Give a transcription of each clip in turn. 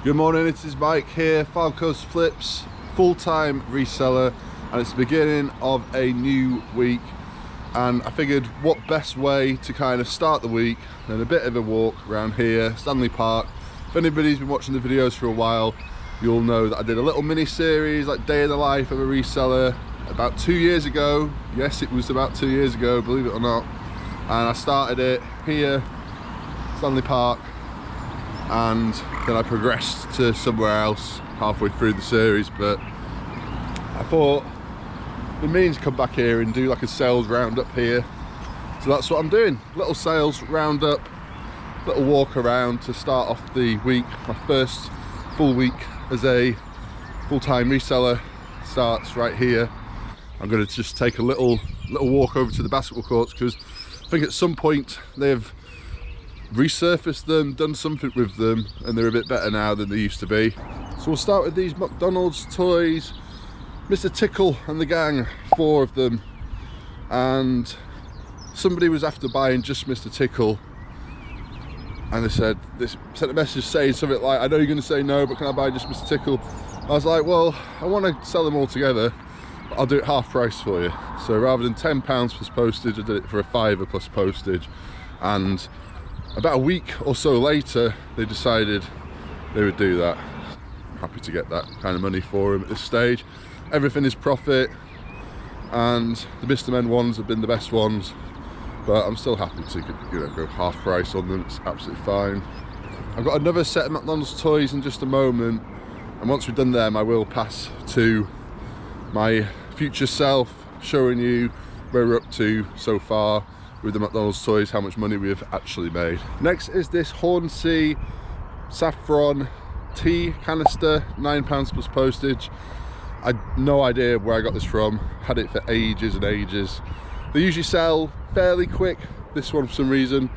Good morning, it is Mike here, Fylde Flips, full-time reseller, and it's the beginning of a new week. And I figured what best way to kind of start the week than a bit of a walk around here, Stanley Park. If anybody's been watching the videos for a while, you'll know that I did a little mini series like day in the life of a reseller about 2 years ago. Yes, it was about 2 years ago, believe it or not. And I started it here, Stanley Park, and then I progressed to somewhere else halfway through the series. But I thought the means come back here and do like a sales roundup here, so that's what I'm doing. Little sales roundup, little walk around to start off the week. My first full week as a full-time reseller starts right here. I'm going to just take a little walk over to the basketball courts, because I think at some point they've resurfaced them, done something with them, and they're a bit better now than they used to be. So we'll start with these McDonald's toys, Mr. Tickle and the gang, 4 of them, and somebody was after buying just Mr. Tickle, and they sent a message saying something like, I know you're going to say no, but can I buy just Mr. Tickle? I was like, well, I want to sell them all together, but I'll do it half price for you. So rather than £10 plus postage, I did it for a £5 plus postage. And about a week or so later, they decided they would do that. I'm happy to get that kind of money for them at this stage. Everything is profit, and the Mr. Men ones have been the best ones, but I'm still happy to go half price on them. It's absolutely fine. I've got another set of McDonald's toys in just a moment, and once we've done them, I will pass to my future self, showing you where we're up to so far with the McDonald's toys, how much money we have actually made. Next is this Hornsey saffron tea canister, £9 plus postage. I had no idea where I got this from, had it for ages and ages. They usually sell fairly quick. This one for some reason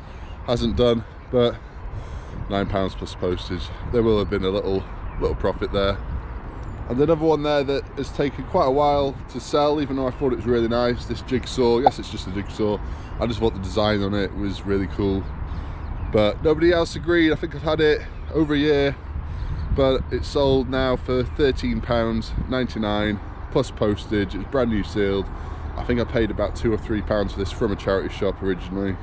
hasn't done, but £9 plus postage. There will have been a little profit there. And another one there that has taken quite a while to sell, even though I thought it was really nice, this jigsaw. Yes, it's just a jigsaw. I just thought the design on it was really cool, but nobody else agreed. I think I've had it over a year, but it's sold now for £13.99 plus postage. It's brand new sealed. I think I paid about £2 or £3 for this from a charity shop originally.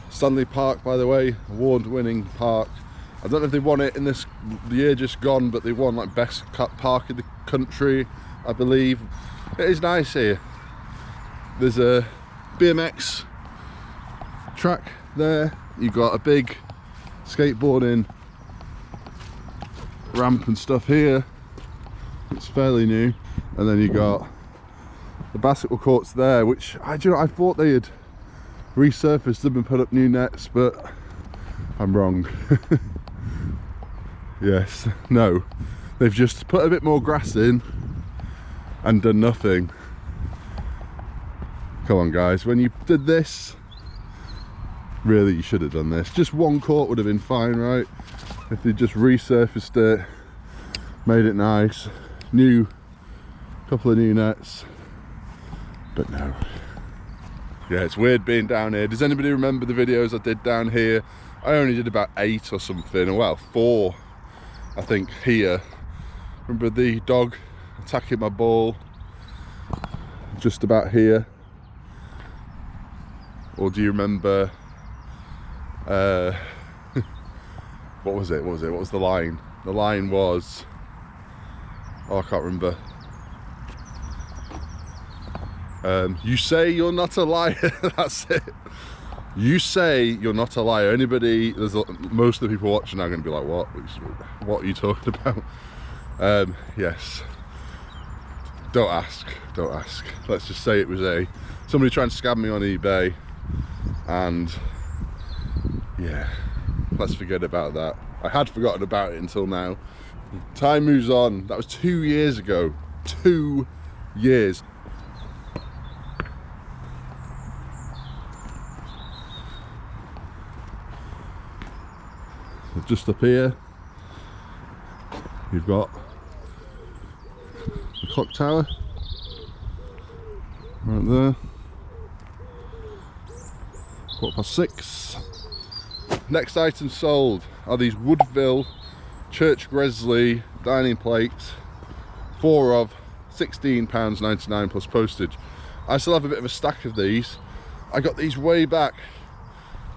Stanley Park, by the way, award-winning park. I don't know if they won it in this year just gone, but they won like best park in the country, I believe. It is nice here. There's a BMX track there. You've got a big skateboarding ramp and stuff here. It's fairly new. And then you got the basketball courts there, which I thought they had resurfaced them and put up new nets, but I'm wrong. Yes, no, they've just put a bit more grass in and done nothing. Come on guys, when you did this, really you should have done this. Just one court would have been fine, right? If they just resurfaced it, made it nice, couple of new nets, but no. Yeah, it's weird being down here. Does anybody remember the videos I did down here? I only did about 8 or something, well 4 I think here. Remember the dog attacking my ball just about here? Or do you remember what was it? What was the line? The line was, oh, I can't remember. You say you're not a liar. That's it. You say you're not a liar. Anybody, most of the people watching are going to be like, what are you talking about? Yes. Don't ask. Let's just say it was somebody trying to scam me on eBay, and yeah, let's forget about that. I had forgotten about it until now. Time moves on. That was 2 years ago. 2 years. Just up here, you've got the clock tower. right there. 6:15. Next item sold are these Woodville Church Gresley dining plates, 4 of £16.99 plus postage. I still have a bit of a stack of these. I got these way back,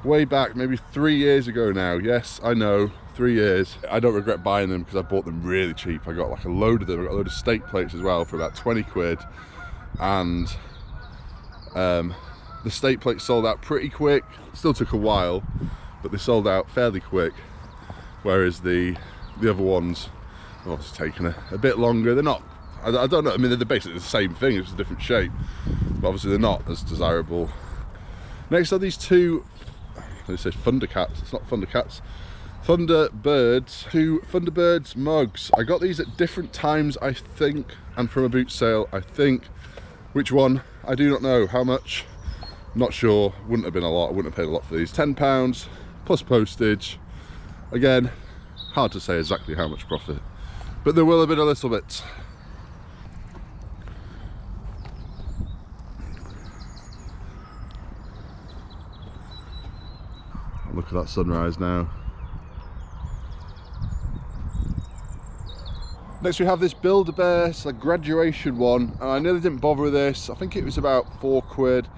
maybe 3 years ago now. Yes, I know, 3 years. I don't regret buying them because I bought them really cheap. I got like a load of them. I got a load of steak plates as well for about 20 quid. And the steak plates sold out pretty quick. Still took a while, but they sold out fairly quick. Whereas the other ones have obviously taken a bit longer. They're not, I don't know, I mean, they're basically the same thing, it's just a different shape. But obviously they're not as desirable. Next are these two, they say Thundercats, it's not Thundercats, Thunderbirds, 2 Thunderbirds mugs. I got these at different times, I think, and from a boot sale, I think. Which one? I do not know. How much? Not sure. Wouldn't have been a lot. I wouldn't have paid a lot for these. £10 plus postage. Again, hard to say exactly how much profit, but there will have been a little bit. Look at that sunrise now. Next we have this Build-A-Bear, it's a graduation one, and I nearly didn't bother with this. I think it was about 4 quid.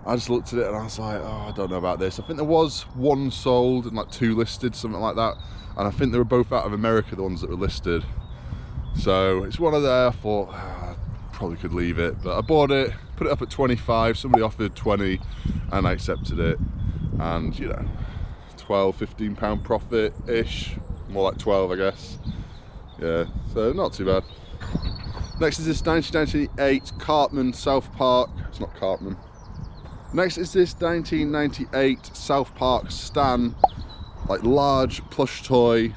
I just looked at it and I was like, oh, I don't know about this. I think there was 1 sold and like 2 listed, something like that. And I think they were both out of America, the ones that were listed. So it's one of there. I thought, I probably could leave it, but I bought it, put it up at 25. Somebody offered 20 and I accepted it. And you know, 12, £15 profit-ish, more like 12, I guess. Yeah, so not too bad. Next is this 1998 Cartman South Park. It's not Cartman. Next is this 1998 South Park Stan, like large plush toy.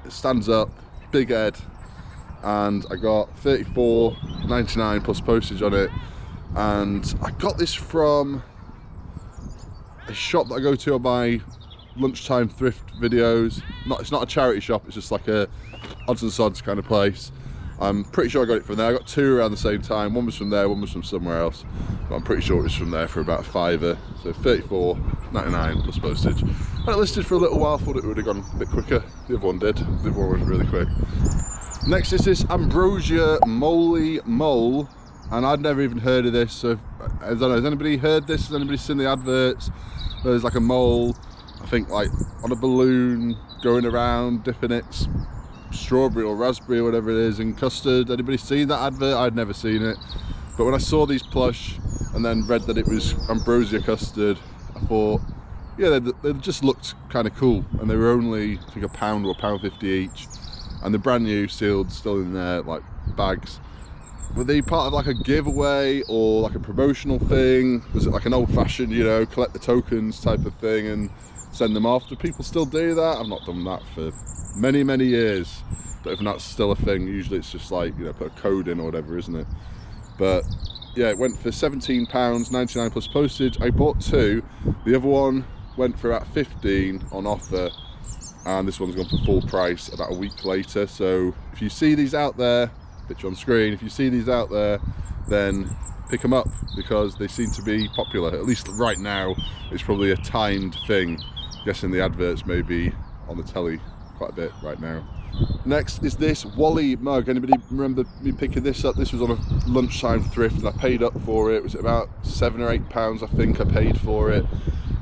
It stands up, big head, and I got $34.99 plus postage on it. And I got this from a shop that I go to on my lunchtime thrift videos. It's not a charity shop, it's just like a odds and sods kind of place. I'm pretty sure I got it from there. I got 2 around the same time. One was from there, one was from somewhere else. But I'm pretty sure it was from there for about a £5. So $34.99 plus postage. Had it listed for a little while, thought it would have gone a bit quicker. The other one did. The other one went really quick. Next is this Ambrosia Moly Mole. And I'd never even heard of this. So I don't know, has anybody heard this? Has anybody seen the adverts? There's like a mole, I think like on a balloon, going around, dipping its strawberry or raspberry or whatever it is in custard. Anybody seen that advert? I'd never seen it, but when I saw these plush and then read that it was ambrosia custard, I thought, yeah, they just looked kind of cool, and they were only I think £1 or £1.50 each, and they're brand new, sealed, still in their like bags. Were they part of like a giveaway or like a promotional thing? Was it like an old-fashioned, you know, collect the tokens type of thing and send them off? Do people still do that? I've not done that for many years. But if that's still a thing, usually it's just like, you know, put a code in or whatever, isn't it? But yeah, it went for £17.99 plus postage. I bought 2. The other one went for about 15 on offer, and this one's gone for full price about a week later. So if you see these out there, picture on screen, if you see these out there, then pick them up, because they seem to be popular. At least right now, it's probably a timed thing. I'm guessing the adverts may be on the telly quite a bit right now. Next is this Wally mug. Anybody remember me picking this up? This was on a lunchtime thrift and I paid up for it. Was it about £7 or £8 I think I paid for it,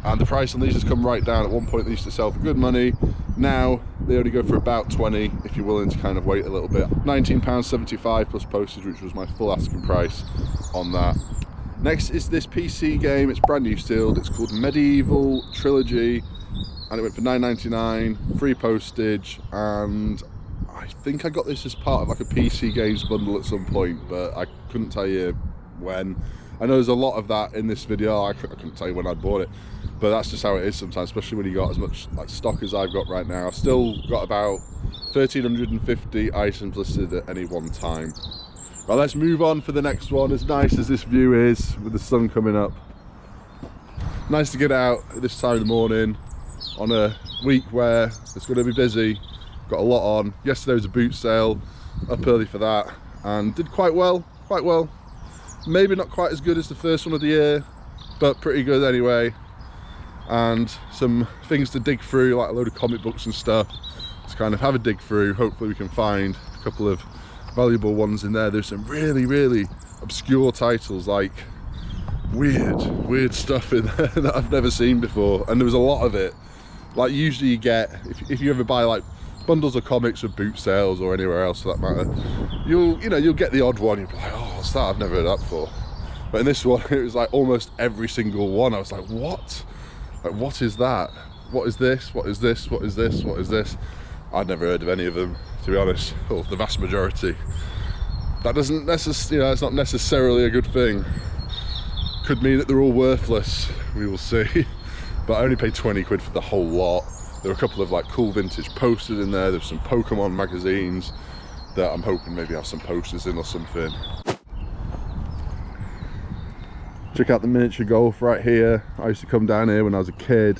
and the price on these has come right down. At one point they used to sell for good money. Now they only go for about 20 if you're willing to kind of wait a little bit. £19.75 plus postage, which was my full asking price on that. Next is this PC game. It's brand new sealed. It's called Medieval Trilogy, and it went for £9.99, free postage, and I think I got this as part of like a PC games bundle at some point, but I couldn't tell you when. I know there's a lot of that in this video. I couldn't tell you when I bought it, but that's just how it is sometimes, especially when you got as much like stock as I've got right now. I've still got about 1,350 items listed at any one time. Well, let's move on for the next one. As nice as this view is with the sun coming up, nice to get out at this time of the morning on a week where it's going to be busy. Got a lot on. Yesterday was a boot sale, up early for that, and did quite well. Maybe not quite as good as the first one of the year, but pretty good anyway. And some things to dig through, like a load of comic books and stuff, to kind of have a dig through. Hopefully we can find a couple of valuable ones in there. There's some really obscure titles, like weird stuff in there that I've never seen before, and there was a lot of it. Like usually you get, if you ever buy like bundles of comics or boot sales or anywhere else for that matter, you'll get the odd one. You'll be like, oh, what's that? I've never heard that before. But in this one, it was like almost every single one. I was like, what? Like, what is that? What is this? What is this? What is this? What is this? I'd never heard of any of them, to be honest, or the vast majority. That doesn't necessarily, it's not necessarily a good thing. Could mean that they're all worthless, we will see. But I only paid 20 quid for the whole lot. There were a couple of like cool vintage posters in there. There's some Pokemon magazines that I'm hoping maybe have some posters in or something. Check out the miniature golf right here. I used to come down here when I was a kid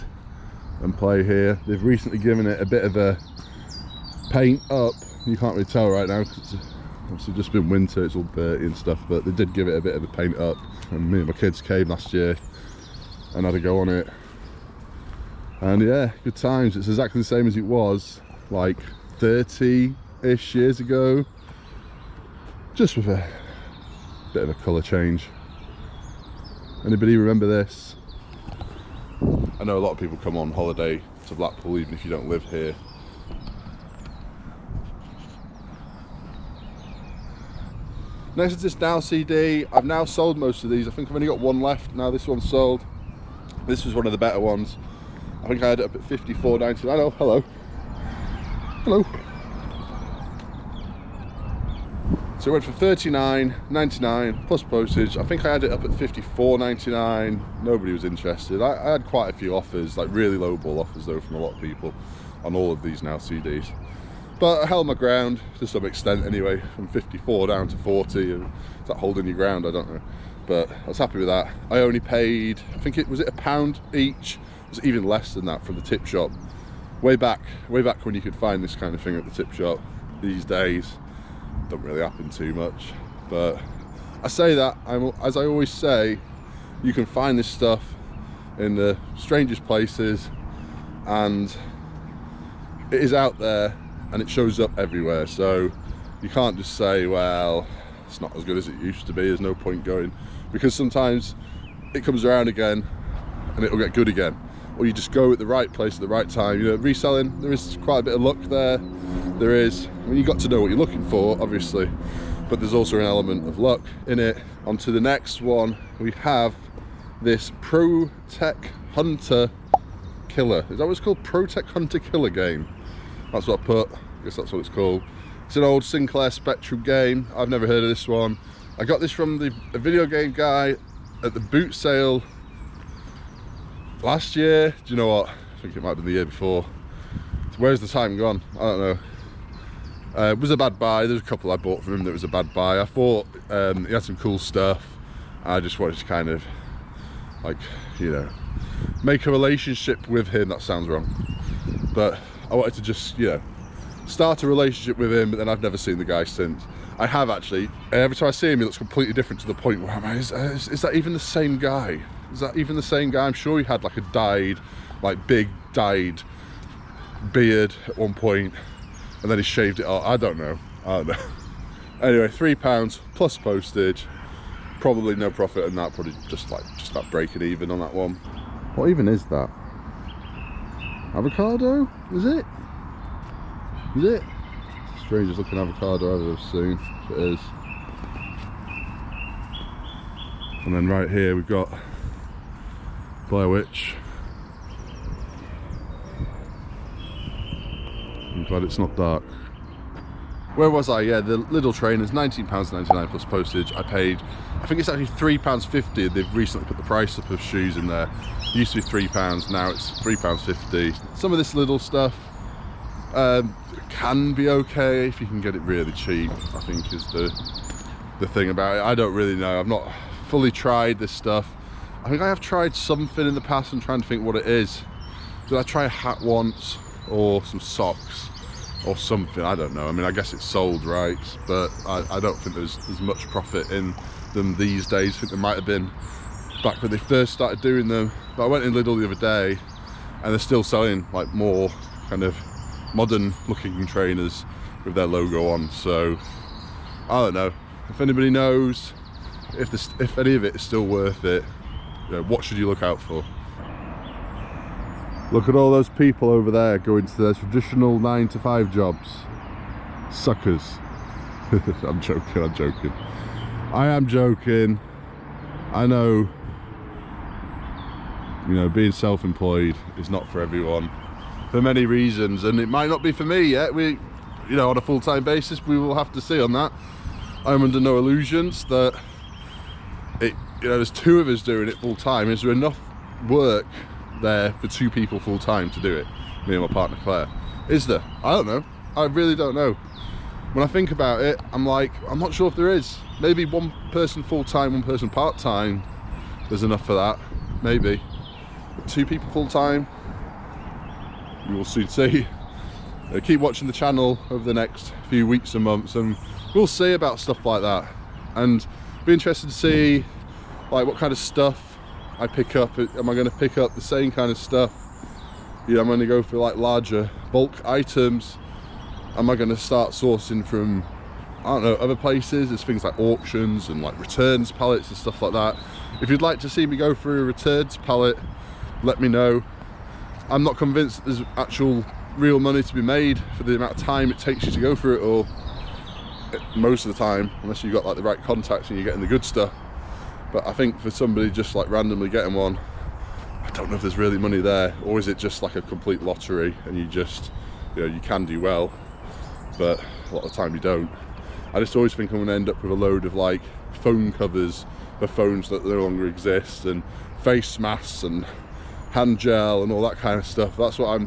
and play here. They've recently given it a bit of a paint up. You can't really tell right now because it's obviously just been winter, it's all dirty and stuff, but they did give it a bit of a paint up. And me and my kids came last year and had a go on it. And yeah, good times. It's exactly the same as it was like 30-ish years ago, just with a bit of a colour change. Anybody remember this? I know a lot of people come on holiday to Blackpool even if you don't live here. Next is this Now CD. I've now sold most of these. I think I've only got one left now. This one's sold. This was one of the better ones. I think I had it up at $54.99. Oh, hello. Hello. So it went for $39.99 plus postage. I think I had it up at $54.99. Nobody was interested. I had quite a few offers, like really lowball offers though, from a lot of people on all of these Now CDs. But I held my ground to some extent anyway, from 54 down to 40. And is that holding your ground? I don't know. But I was happy with that. I only paid, I think it was £1 each. It was even less than that from the tip shop. Way back when you could find this kind of thing at the tip shop. These days, don't really happen too much. But I say that, as I always say, you can find this stuff in the strangest places, and it is out there and it shows up everywhere. So you can't just say, well, it's not as good as it used to be, there's no point going, because sometimes it comes around again and it'll get good again. Or you just go at the right place at the right time. You know, reselling, there is quite a bit of luck there. There is. I mean, you've got to know what you're looking for, obviously, but there's also an element of luck in it. On to the next one, we have this Pro Tech Hunter Killer. Is that what it's called? Pro Tech Hunter Killer game. That's what I put. I guess that's what it's called. It's an old Sinclair Spectrum game. I've never heard of this one. I got this from the video game guy at the boot sale last year. Do you know what? I think it might have been the year before. Where's the time gone? I don't know. It was a bad buy. There's a couple I bought from him that was a bad buy. I thought he had some cool stuff. I just wanted to kind of, like, you know, make a relationship with him. That sounds wrong, but I wanted to just, you know, start a relationship with him. But then I've never seen the guy since. I have actually. Every time I see him, he looks completely different, to the point where I'm like, is that even the same guy? Is that even the same guy? I'm sure he had like a dyed, like big dyed beard at one point, and then he shaved it off. I don't know. Anyway, £3 plus postage. Probably no profit on that. Probably just that breaking even on that one. What even is that? Avocado? Is it? Is it? Strangest looking avocado I've ever seen. It is. And then right here we've got Blair Witch. I'm glad it's not dark. Where was I? Yeah, the Lidl trainers, £19.99 plus postage. I paid, I think it's actually £3.50. They've recently put the price up of shoes in there. It used to be £3, now it's £3.50. Some of this Lidl stuff can be okay if you can get it really cheap, I think is the thing about it. I don't really know. I've not fully tried this stuff. I think I have tried something in the past. I'm trying to think what it is. Did I try a hat once, or some socks, or something, I don't know. I mean, I guess it's sold, right? But I don't think there's much profit in them these days. I think there might have been back when they first started doing them. But I went in Lidl the other day and they're still selling like more kind of modern looking trainers with their logo on. So I don't know if anybody knows if any of it is still worth it. You know, what should you look out for? Look at all those people over there going to their traditional 9-to-5 jobs. Suckers. I'm joking. I am joking. I know, you know, being self-employed is not for everyone for many reasons, and it might not be for me yet. We, you know, on a full-time basis, we will have to see on that. I'm under no illusions that it, you know, there's 2 of us doing it full-time. Is there enough work there for 2 people full-time to do it? Me and my partner Claire. Is there? I don't know. I really don't know. When I think about it, I'm like, I'm not sure if there is. Maybe 1 person full-time, 1 person part-time, there's enough for that, maybe. But 2 people full-time, we will soon see. Keep watching the channel over the next few weeks and months, and we'll see about stuff like that. And be interested to see like what kind of stuff I pick up. Am I going to pick up the same kind of stuff? You know, I'm going to go for like larger bulk items. Am I going to start sourcing from, I don't know, other places? There's things like auctions and like returns pallets and stuff like that. If you'd like to see me go through a returns pallet, let me know. I'm not convinced that there's actual real money to be made for the amount of time it takes you to go through it all. Most of the time, unless you've got like the right contacts and you're getting the good stuff. But I think for somebody just like randomly getting one, I don't know if there's really money there, or is it just like a complete lottery and you just, you know, you can do well, but a lot of the time you don't. I just always think I'm going to end up with a load of like phone covers for phones that no longer exist, and face masks and hand gel and all that kind of stuff. That's what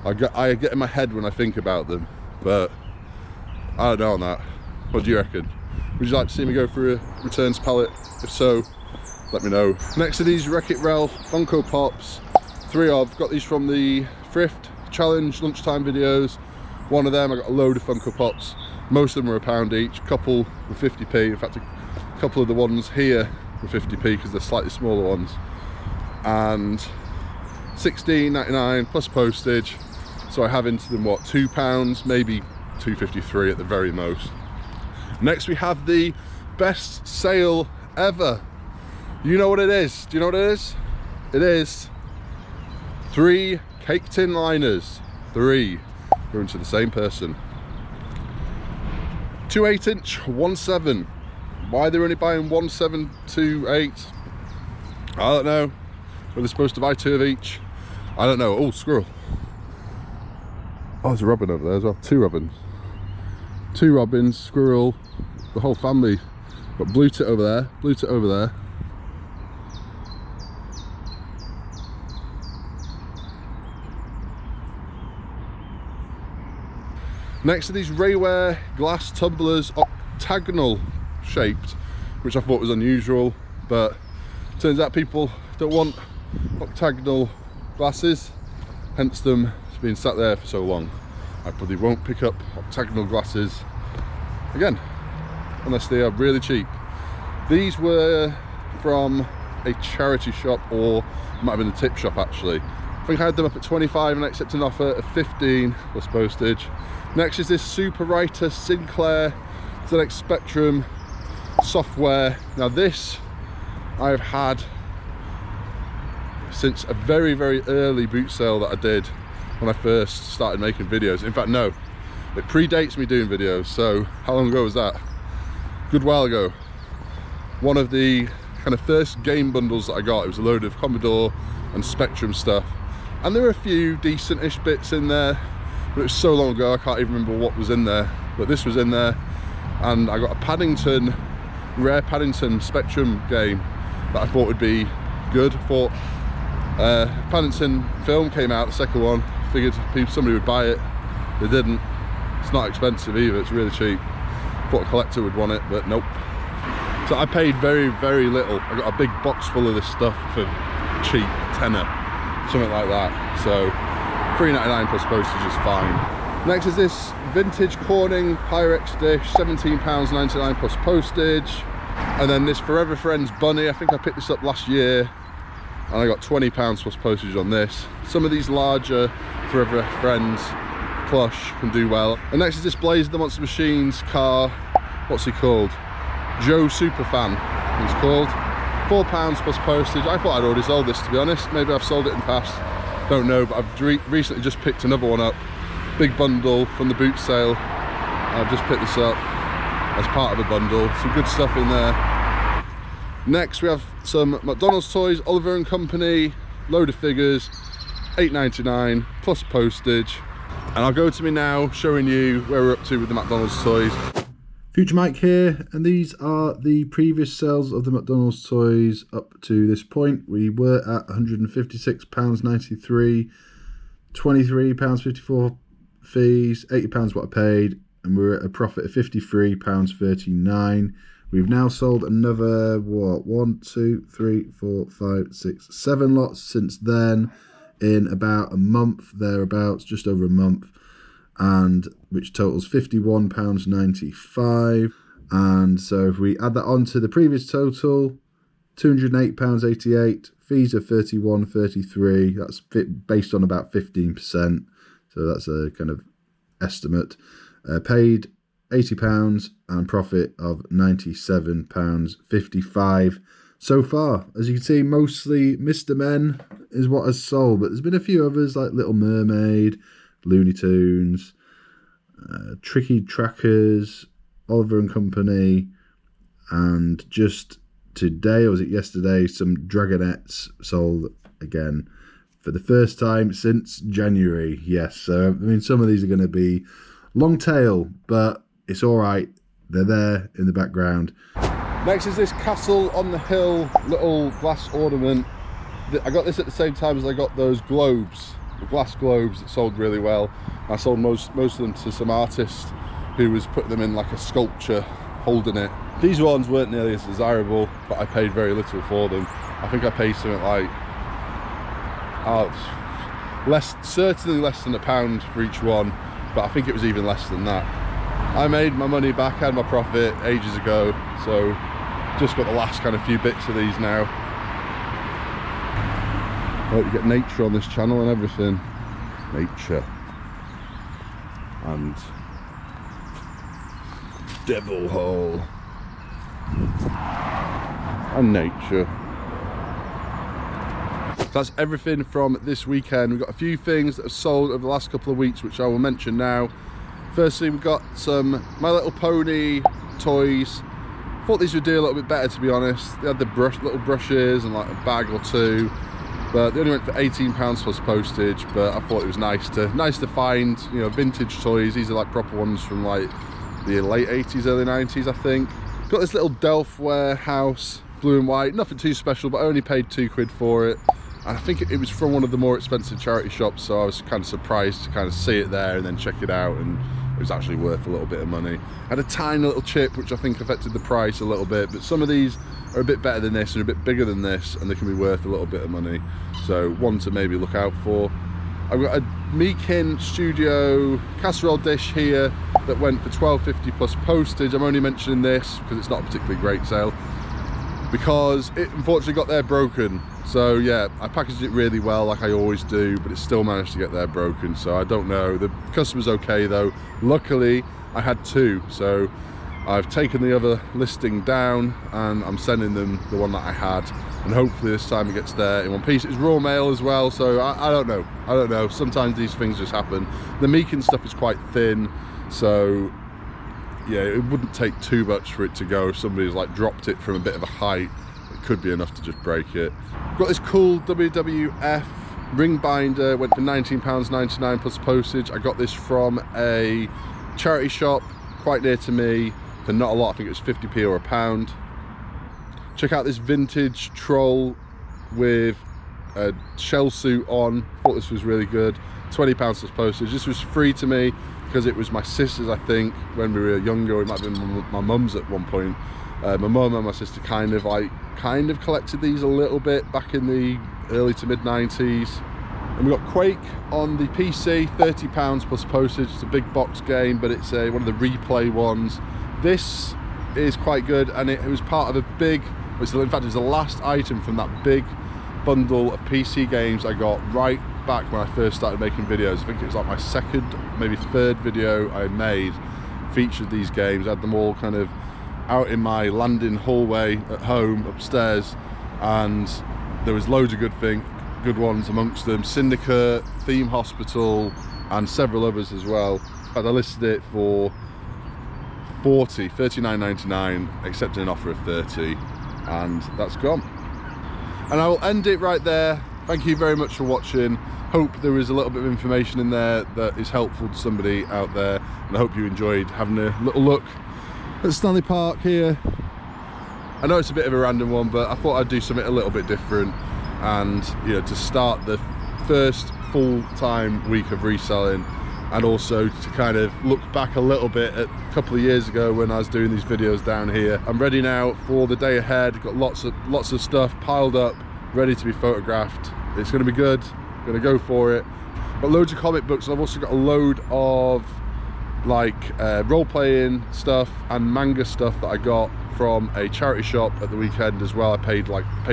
I get in my head when I think about them, but I don't know on that. What do you reckon? Would you like to see me go through a returns pallet? If so, let me know. Next to these Wreck-It Ralph Funko Pops, 3 of, got these from the Thrift Challenge lunchtime videos. One of them, I got a load of Funko Pops. Most of them are £1 each, a couple were 50p. In fact, a couple of the ones here were 50p because they're slightly smaller ones. And £16.99 plus postage. So I have into them, what, £2, maybe £2.53 at the very most. Next we have the best sale ever. You know what it is? Do you know what it is? It is 3 cake tin liners. 3 going to the same person. 2 8-inch, 1 7. Why they're only buying 1 7, 2 8? I don't know. Were they supposed to buy 2 of each? I don't know. Oh, squirrel. Oh, there's a robin over there as well. 2 robins. 2 robins, squirrel, the whole family. Got blue tit over there, blue tit over there. Next to these Rayware glass tumblers, octagonal shaped, which I thought was unusual, but turns out people don't want octagonal glasses, hence them being sat there for so long. I probably won't pick up octagonal glasses again, unless they are really cheap. These were from a charity shop, or might have been a tip shop actually. I think I had them up at 25 and I accepted an offer of 15 plus postage. Next is this Super Writer Sinclair ZX Spectrum software. Now this I've had since a very, very early boot sale that I did when I first started making videos. In fact, no, it predates me doing videos. So how long ago was that? Good while ago. One of the kind of first game bundles that I got, it was a load of Commodore and Spectrum stuff, and there were a few decent-ish bits in there, but it was so long ago I can't even remember what was in there. But this was in there, and I got a Paddington, rare Paddington Spectrum game that I thought would be good. I thought Paddington film came out, the second one, figured somebody would buy it. They didn't. It's not expensive either, it's really cheap. Thought a collector would want it, but nope. So I paid very, very little. I got a big box full of this stuff for cheap, tenner, something like that. So £3.99 plus postage is fine. Next is this vintage Corning Pyrex dish, £17.99 plus postage. And then this Forever Friends bunny, I think I picked this up last year and I got £20 plus postage on this. Some of these larger Forever Friends plush can do well. And next is this Blaze the Monster Machines car, what's he called? Joe Superfan, he's called. £4 plus postage. I thought I'd already sold this, to be honest. Maybe I've sold it in the past, don't know, but I've recently just picked another one up. Big bundle from the boot sale. I've just picked this up as part of a bundle. Some good stuff in there. Next we have some McDonald's toys, Oliver and Company, load of figures, £8.99 plus postage. And I'll go to me now showing you where we're up to with the McDonald's toys. Future Mike here, and these are the previous sales of the McDonald's toys up to this point. We were at £156.93, £23.54 fees, £80 what I paid, and we're at a profit of £53.39. We've now sold another, what, 1, 2, 3, 4, 5, 6, 7 lots since then, in about a month, thereabouts, just over a month, and which totals £51.95. And so if we add that on to the previous total, £208.88, fees of £31.33, that's based on about 15%. So that's a kind of estimate. Paid £80 and profit of £97.55 so far. As you can see, mostly Mr. Men is what has sold, but there's been a few others like Little Mermaid, Looney Tunes, Tricky Trackers, Oliver and Company, and just today, or was it yesterday, some Dragonettes sold again. For the first time since January, yes. So, I mean, some of these are going to be long tail, but it's all right. They're there in the background. Next is this Castle on the Hill little glass ornament. I got this at the same time as I got those globes, the glass globes that sold really well. I sold most of them to some artist who was putting them in like a sculpture, holding it. These ones weren't nearly as desirable, but I paid very little for them. I think I paid something like certainly less than £1 for each one, but I think it was even less than that. I made my money back, had my profit ages ago, so just got the last kind of few bits of these now. Oh, you get nature on this channel and everything. Nature. And devil hole. And nature. That's everything from this weekend. We've got a few things that have sold over the last couple of weeks, which I will mention now. Firstly, we've got some My Little Pony toys. Thought these would do a little bit better, to be honest. They had the little brushes and like a bag or two, but they only went for £18 plus postage. But I thought it was nice to find, you know, vintage toys. These are like proper ones from like the late 80s, early 90s, I think. Got this little Delft warehouse, blue and white, nothing too special, but I only paid £2 for it. And I think it was from one of the more expensive charity shops, so I was kind of surprised to kind of see it there and then check it out, and it was actually worth a little bit of money. I had a tiny little chip, which I think affected the price a little bit, but some of these are a bit better than this and a bit bigger than this, and they can be worth a little bit of money. So one to maybe look out for. I've got a Meakin Studio casserole dish here that went for £12.50 plus postage. I'm only mentioning this because it's not a particularly great sale, because it unfortunately got there broken. So yeah, I packaged it really well like I always do, but it still managed to get there broken, so I don't know. The customer's okay though. Luckily I had two, so I've taken the other listing down and I'm sending them the one that I had, and hopefully this time it gets there in one piece. It's raw mail as well, so I don't know. Sometimes these things just happen. The Meakin stuff is quite thin, so yeah, it wouldn't take too much for it to go. If somebody's like dropped it from a bit of a height, it could be enough to just break it. Got this cool WWF ring binder, went for £19.99 plus postage. I got this from a charity shop quite near to me for not a lot. I think it was 50p or £1. Check out this vintage troll with a shell suit on. Thought this was really good. £20 plus postage. This was free to me because it was my sister's, I think, when we were younger. It might have been my mum's at one point. My mum and my sister kind of collected these a little bit back in the early to mid 90s. And we've got Quake on the PC, £30 plus postage. It's a big box game, but it's one of the replay ones. This is quite good, and it was part of a big, in fact it was the last item from that big bundle of PC games I got right back when I first started making videos. I think it was like my second, maybe third video I made featured these games. I had them all kind of out in my landing hallway at home upstairs, and there was loads of good ones amongst them. Syndicate, Theme Hospital, and several others as well. I listed it for $39.99, accepting an offer of $30, and that's gone. And I will end it right there. Thank you very much for watching. Hope there is a little bit of information in there that is helpful to somebody out there, and I hope you enjoyed having a little look at Stanley Park here. I know it's a bit of a random one, but I thought I'd do something a little bit different, and to start the first full-time week of reselling, and also to kind of look back a little bit at a couple of years ago when I was doing these videos down here. I'm ready now for the day ahead. Got lots of stuff piled up, ready to be photographed. It's going to be good. Going to go for it. Got loads of comic books, and I've also got a load of like role-playing stuff and manga stuff that I got from a charity shop at the weekend as well. I paid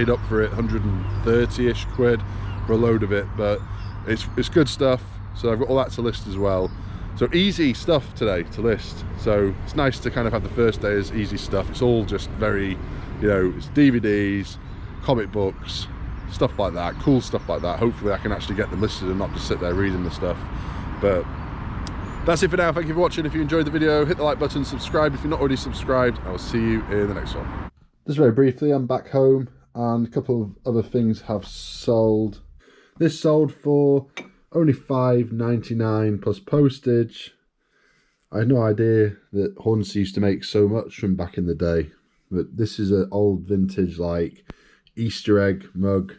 up for it, 130-ish quid for a load of it, but it's good stuff. So I've got all that to list as well. So easy stuff today to list. So it's nice to kind of have the first day as easy stuff. It's all just very, it's DVDs, comic books, stuff like that, cool stuff like that. Hopefully I can actually get them listed and not just sit there reading the stuff. But that's it for now. Thank you for watching. If you enjoyed the video, hit the like button, subscribe if you're not already subscribed. I will see you in the next one. Just very briefly, I'm back home, and a couple of other things have sold. This sold for only $5.99 plus postage. I had no idea that Hornsey used to make so much from back in the day, but this is an old vintage like Easter egg mug.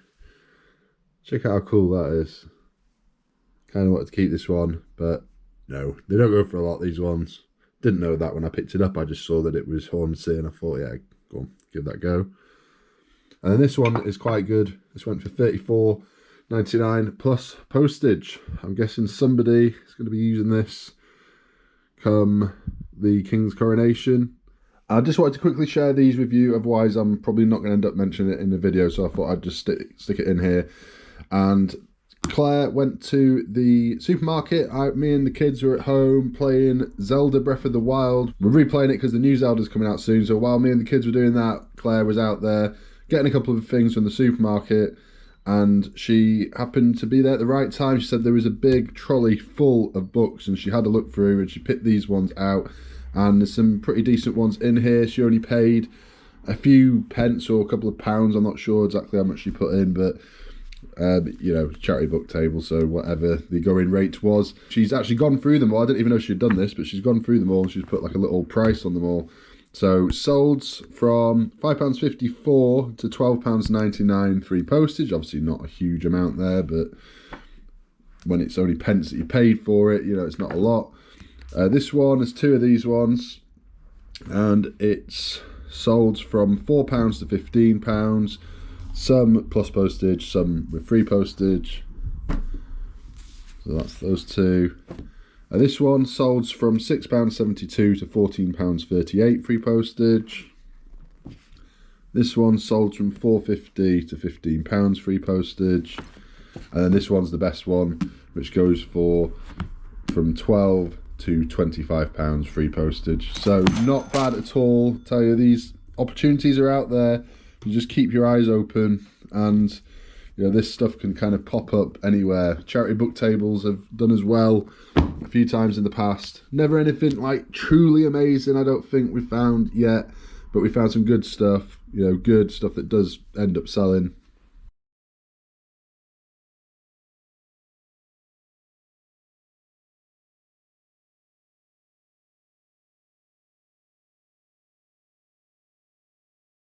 Check out how cool that is. Kind of wanted to keep this one, but no, they don't go for a lot, these ones. Didn't know that when I picked it up. I just saw that it was Hornsey, and I thought, yeah, go on, give that a go. And then this one is quite good. This went for $34.99 plus postage. I'm guessing somebody is going to be using this come the King's coronation. I just wanted to quickly share these with you, otherwise I'm probably not going to end up mentioning it in the video, so I thought I'd just stick it in here. And Claire went to the supermarket. Me and the kids were at home playing Zelda Breath of the Wild. We're replaying it because the new Zelda's coming out soon, so while me and the kids were doing that, Claire was out there getting a couple of things from the supermarket, and she happened to be there at the right time. She said there was a big trolley full of books, and she had a look through and she picked these ones out, and there's some pretty decent ones in here. She only paid a few pence or a couple of pounds. I'm not sure exactly how much she put in, but charity book table, so whatever the going rate was. She's actually gone through them all. I didn't even know she'd done this, but she's gone through them all, and she's put like a little price on them all. So sold from £5.54 to £12.99 free postage. Obviously not a huge amount there, but when it's only pence that you paid for it, it's not a lot. This one, there's two of these ones, and it's sold from £4 to £15. Some plus postage, some with free postage. So that's those two. This one sold from £6.72 to £14.38 free postage. This one sold from £4.50 to £15 free postage. And then this one's the best one, which goes for from £12 to £25 free postage. So not bad at all. Tell you, these opportunities are out there. You just keep your eyes open, and this stuff can kind of pop up anywhere. Charity book tables have done as well a few times in the past. Never anything like truly amazing, I don't think we found yet, but we found some good stuff, good stuff that does end up selling.